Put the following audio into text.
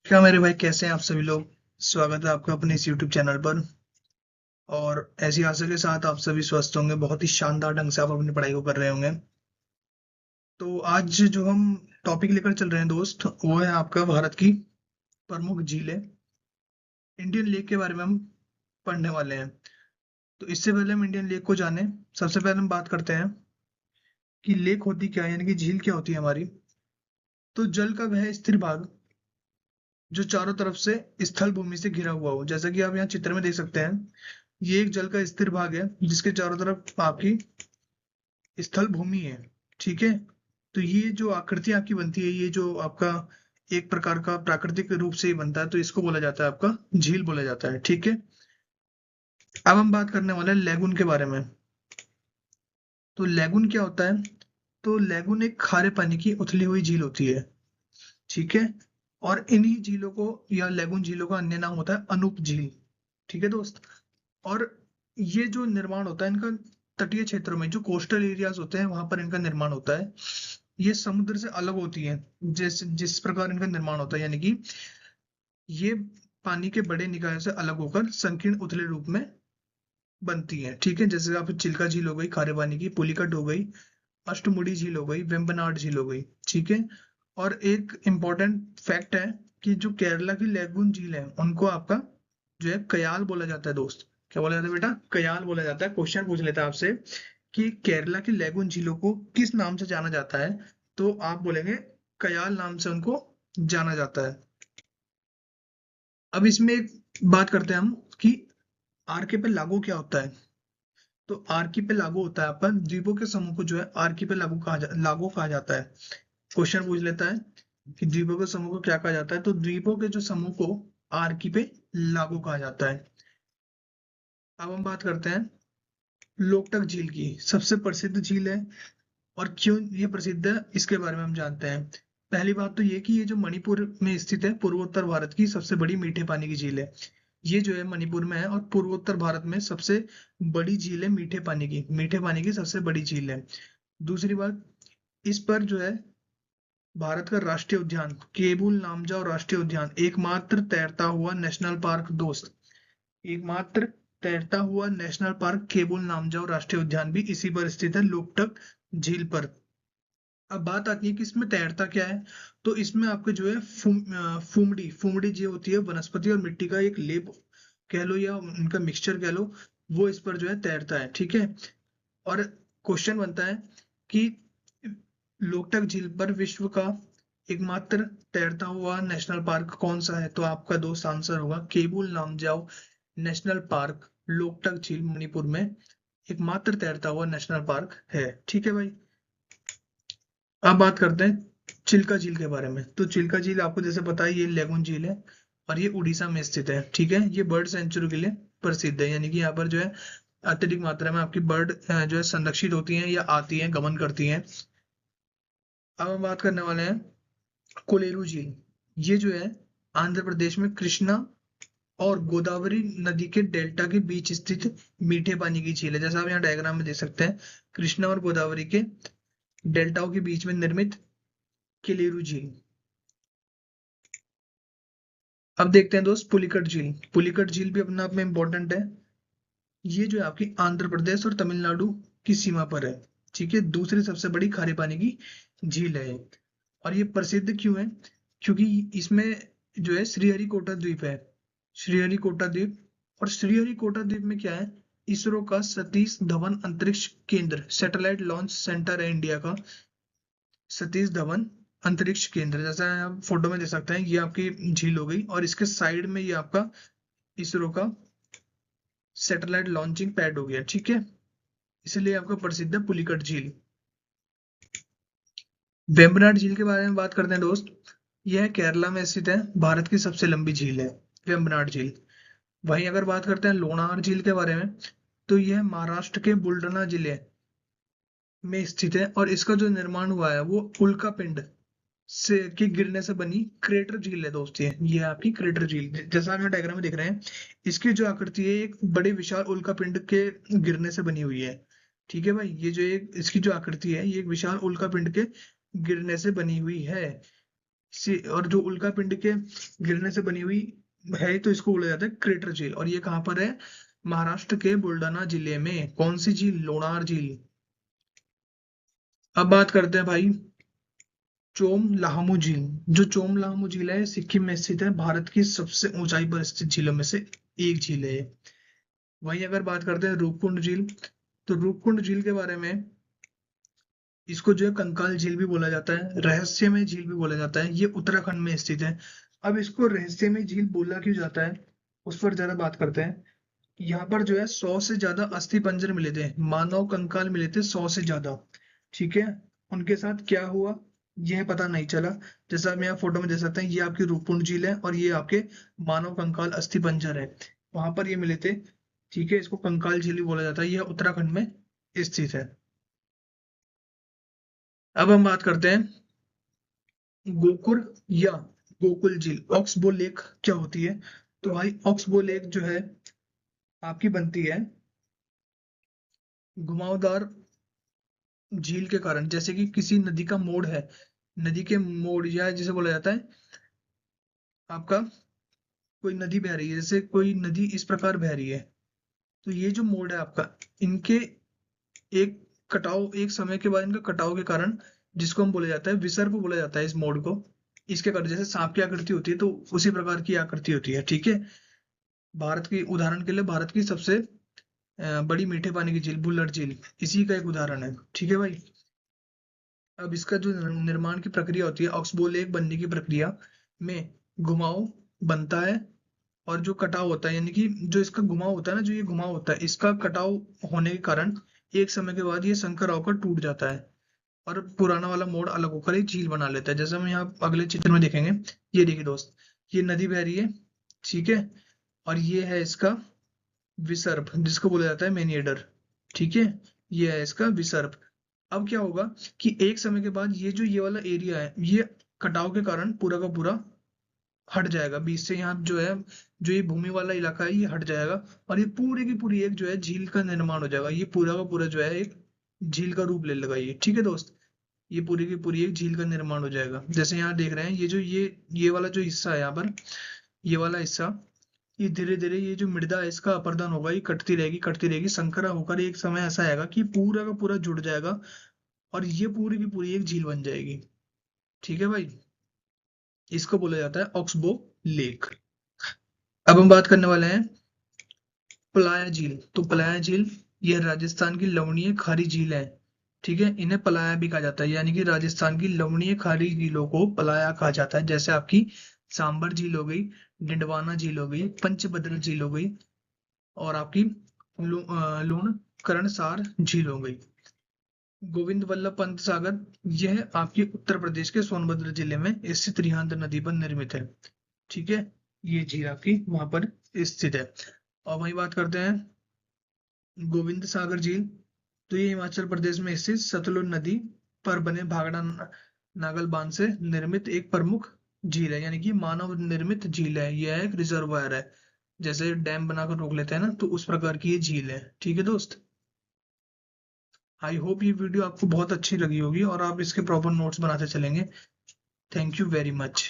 क्या मेरे भाई, कैसे हैं आप सभी लोग। स्वागत है आपका अपने इस YouTube चैनल पर। और ऐसी आशा के साथ आप सभी स्वस्थ होंगे, बहुत ही शानदार ढंग से आप अपनी पढ़ाई को कर रहे होंगे। तो आज जो हम टॉपिक लेकर चल रहे हैं दोस्त, वो है आपका भारत की प्रमुख झीलें, इंडियन लेक के बारे में हम पढ़ने वाले हैं। तो इससे पहले हम इंडियन लेक को जाने, सबसे पहले हम बात करते हैं कि लेक होती क्या है, यानी कि झील क्या होती है हमारी। तो जल का वह स्थिर भाग जो चारों तरफ से स्थल भूमि से घिरा हुआ हो, जैसा कि आप यहाँ चित्र में देख सकते हैं। ये एक जल का स्थिर भाग है जिसके चारों तरफ आपकी स्थल भूमि है। ठीक है। तो ये जो आकृति आपकी बनती है, ये जो आपका एक प्रकार का प्राकृतिक रूप से ही बनता है, तो इसको बोला जाता है आपका झील बोला जाता है। ठीक है। अब हम बात करने वाले हैं लैगून के बारे में। तो लैगून क्या होता है? तो लैगून एक खारे पानी की उथली हुई झील होती है। ठीक है। और इन्हीं झीलों को या लैगून झीलों का अन्य नाम होता है अनूप झील। ठीक है दोस्त। और ये जो निर्माण होता है इनका तटीय क्षेत्रों में, जो कोस्टल एरियाज होते हैं वहां पर इनका निर्माण होता है। ये समुद्र से अलग होती है, जिस प्रकार इनका निर्माण होता है, यानी कि ये पानी के बड़े निकायों से अलग होकर संकीर्ण उथले रूप में बनती है। ठीक है। जैसे आप चिल्का झील हो गई खारे पानी की, पुलिकट हो गई, अष्टमुडी झील हो गई, वेम्बनाड झील हो गई। ठीक है। और एक इम्पोर्टेंट फैक्ट है कि जो केरला की लैगून झील है उनको आपका जो है कयाल बोला जाता है दोस्त। क्या बोला जाता है बेटा? कयाल बोला जाता है। क्वेश्चन पूछ लेता है आपसे कि केरला की लैगून झीलों को किस नाम से जाना जाता है, तो आप बोलेंगे कयाल नाम से उनको जाना जाता है। अब इसमें एक बात करते हैं हम कि आर्किपेलागो क्या होता है। तो आर्किपेलागो होता है आपका द्वीपों के समूह को जो है लागो कहा जाता है। क्वेश्चन पूछ लेता है कि द्वीपों के समूह को क्या कहा जाता है, तो द्वीपों के जो समूह को आर्किपेलागो कहा जाता है। अब हम बात करते हैं लोकटक झील की। सबसे प्रसिद्ध झील है, और क्यों ये प्रसिद्ध है इसके बारे में हम जानते हैं। पहली बात तो ये कि ये जो मणिपुर में स्थित है, पूर्वोत्तर भारत की सबसे बड़ी मीठे पानी की झील है। ये जो है मणिपुर में है और पूर्वोत्तर भारत में सबसे बड़ी झील है, मीठे पानी की सबसे बड़ी झील है। दूसरी बात, इस पर जो है भारत का राष्ट्रीय उद्यान केबुल लामजाओ राष्ट्रीय उद्यान, एकमात्र तैरता हुआ नेशनल पार्क दोस्त, एकमात्र तैरता हुआ नेशनल पार्क केबुल लामजाओ राष्ट्रीय उद्यान भी इसी पर स्थित है, लोकटक झील पर। अब बात आती है कि इसमें तैरता क्या है। तो इसमें आपके जो है फुमड़ी फुमड़ी जो होती है वनस्पति और मिट्टी का एक लेप कह लो या उनका मिक्सचर कह लो, वो इस पर जो है तैरता है। ठीक है। और क्वेश्चन बनता है कि लोकटक झील पर विश्व का एकमात्र तैरता हुआ नेशनल पार्क कौन सा है, तो आपका दोस्त आंसर होगा केबुल लामजाओ नेशनल पार्क। लोकटक झील मणिपुर में एकमात्र तैरता हुआ नेशनल पार्क है। ठीक है भाई। अब बात करते हैं चिल्का झील के बारे में। तो चिल्का झील आपको जैसे पता है ये लेगुन झील है और ये उड़ीसा में स्थित है। ठीक है। ये बर्ड सेंचुरी के लिए प्रसिद्ध है, यानी कि यहाँ पर जो है अत्यधिक मात्रा में आपकी बर्ड जो है संरक्षित होती हैं या आती हैं, गमन करती हैं। अब हम बात करने वाले हैं कोलेरू झील। ये जो है आंध्र प्रदेश में कृष्णा और गोदावरी नदी के डेल्टा के बीच स्थित मीठे पानी की झील है। जैसा आप यहाँ डायग्राम में देख सकते हैं, कृष्णा और गोदावरी के डेल्टाओं के बीच में निर्मित केलेरू झील। अब देखते हैं दोस्त पुलिकट झील। पुलिकट झील भी अपने आप में इंपॉर्टेंट है। ये जो है आपकी आंध्र प्रदेश और तमिलनाडु की सीमा पर है। ठीक है। दूसरी सबसे बड़ी खारे पानी की झील है। और ये प्रसिद्ध क्यों है? क्योंकि इसमें जो है श्रीहरिकोटा द्वीप है, श्रीहरिकोटा द्वीप। और श्रीहरिकोटा द्वीप में क्या है, इसरो का सतीश धवन अंतरिक्ष केंद्र, सैटेलाइट लॉन्च सेंटर है इंडिया का। सतीश धवन अंतरिक्ष केंद्र, जैसा आप फोटो में देख सकते हैं, ये आपकी झील हो गई और इसके साइड में ये आपका इसरो का सैटेलाइट लॉन्चिंग पैड हो गया। ठीक है। इसलिए आपका प्रसिद्ध है पुलिकट झील। वेम्बनाड झील के बारे में बात करते हैं दोस्त। यह केरला में स्थित है, भारत की सबसे लंबी झील है वेम्बनाड झील। वहीं अगर बात करते हैं लोनार झील के बारे में, तो यह महाराष्ट्र के बुलढाना जिले में स्थित है और इसका जो निर्माण हुआ है वो उल्का पिंड से के गिरने से बनी क्रेटर झील है दोस्त। ये आपकी क्रेटर झील, जैसा आप डायग्राम में देख रहे हैं, इसकी जो आकृति है एक बड़े विशाल उल्का पिंड के गिरने से बनी हुई है। ठीक है भाई। ये जो एक इसकी जो आकृति है ये एक विशाल उल्का पिंड के गिरने से बनी हुई है। और जो उल्का पिंड के गिरने से बनी हुई है तो इसको बोला जाता है क्रेटर झील। और ये कहाँ पर है? महाराष्ट्र के बुलढाना जिले में। कौन सी झील? लोणार झील। अब बात करते हैं भाई चोमलाहमू झील। जो चोमलाहमू झील है सिक्किम में स्थित है, भारत की सबसे ऊंचाई पर स्थित झीलों में से एक झील है। वहीं अगर बात करते हैं रूपकुंड झील, तो रूपकुंड झील के बारे में, इसको जो है कंकाल झील भी बोला जाता है, रहस्यमय झील भी बोला जाता है। ये उत्तराखंड में स्थित है। अब इसको रहस्यमय झील बोला क्यों जाता है उस पर ज्यादा बात करते हैं। यहाँ पर जो है 100 से ज्यादा अस्थि पंजर मिले थे, मानव कंकाल मिले थे 100 से ज्यादा। ठीक है, उनके साथ क्या हुआ यह पता नहीं चला। जैसा आप यहाँ फोटो में देख सकते हैं, ये आपकी रूपकुंड झील है और ये आपके मानव कंकाल अस्थि पंजर है, वहां पर ये मिले थे। ठीक है, इसको कंकाल झील भी बोला जाता है। यह उत्तराखंड में स्थित है। अब हम बात करते हैं गोकुर या गोकुल झील। ऑक्सबो लेक क्या होती है? तो भाई ऑक्सबो लेक जो है आपकी बनती है घुमावदार झील के कारण। जैसे कि किसी नदी का मोड़ है, नदी के मोड़, या जिसे बोला जाता है आपका, कोई नदी बह रही है, जैसे कोई नदी इस प्रकार बह रही है, तो ये जो मोड़ है आपका, इनके एक कटाव, एक समय के बाद इनका कटाव के कारण, जिसको हम बोला जाता है विसर्प बोला जाता है इस मोड़ को। इसके कारण जैसे सांप की आकृति होती है तो उसी प्रकार की आकृति होती है। ठीक है, भारत की उदाहरण के लिए भारत की सबसे बड़ी मीठे पानी की झील बुल्लर झील इसी का एक उदाहरण है। ठीक है भाई, अब इसका जो निर्माण की प्रक्रिया होती है, ऑक्सबो लेक बनने की प्रक्रिया में घुमाव बनता है और जो कटाव होता है, यानी कि जो इसका घुमाव होता है ना, जो ये घुमाव होता है, इसका कटाव होने के कारण एक समय के बाद ये संकर होकर टूट जाता है और पुराना वाला मोड़ अलग होकर एक झील बना लेता है। जैसे हम यहाँ अगले चित्र में देखेंगे, ये देखिए दोस्त, ये नदी बह रही है। ठीक है, और ये है इसका विसर्प जिसको बोला जाता है मेनिएडर। ठीक है, ये है इसका विसर्प। अब क्या होगा कि एक समय के बाद ये जो ये वाला एरिया है, ये कटाव के कारण पूरा का पूरा हट जाएगा बीच से। यहाँ जो है, जो ये भूमि वाला इलाका है, ये हट जाएगा और ये पूरी की पूरी एक जो है झील का निर्माण हो जाएगा। ये पूरा का पूरा जो है एक झील का रूप ले लेगा ये। ठीक है दोस्त, ये पूरी की पूरी एक झील का निर्माण हो जाएगा। जैसे यहाँ देख रहे हैं, ये जो ये वाला जो हिस्सा है यहाँ पर, ये वाला हिस्सा, ये धीरे धीरे ये जो मृदा है इसका अपर्दन होगा, ये कटती रहेगी, संकरा होकर एक समय ऐसा आएगा कि पूरा का पूरा जुड़ जाएगा और ये पूरी की पूरी एक झील बन जाएगी। ठीक है भाई, इसको बोला जाता है ऑक्सबो लेक। अब हम बात करने वाले हैं पलाया झील। तो पलाया झील यह राजस्थान की लवणीय खारी झील है। ठीक है, इन्हें पलाया भी कहा जाता है, यानी कि राजस्थान की लवणीय खारी झीलों को पलाया कहा जाता है। जैसे आपकी सांबर झील हो गई, डिंडवाना झील हो गई, पंचभद्र झील हो गई और आपकी लूणकरणसार झील हो गई। गोविंद वल्लभ पंत सागर, यह आपके उत्तर प्रदेश के सोनभद्र जिले में स्थित रिहांद नदी पर निर्मित है। ठीक है, ये झील आपकी वहां पर स्थित है। और वही बात करते हैं गोविंद सागर झील। तो ये हिमाचल प्रदेश में स्थित सतलुज नदी पर बने भाखड़ा नागल बांध से निर्मित एक प्रमुख झील है, यानी कि मानव निर्मित झील है। यह एक रिजर्वायर है, जैसे डैम बनाकर रोक लेते हैं ना, तो उस प्रकार की ये झील है। ठीक है दोस्त, आई होप ये वीडियो आपको बहुत अच्छी लगी होगी और आप इसके प्रॉपर नोट्स बनाते चलेंगे। Thank you very much.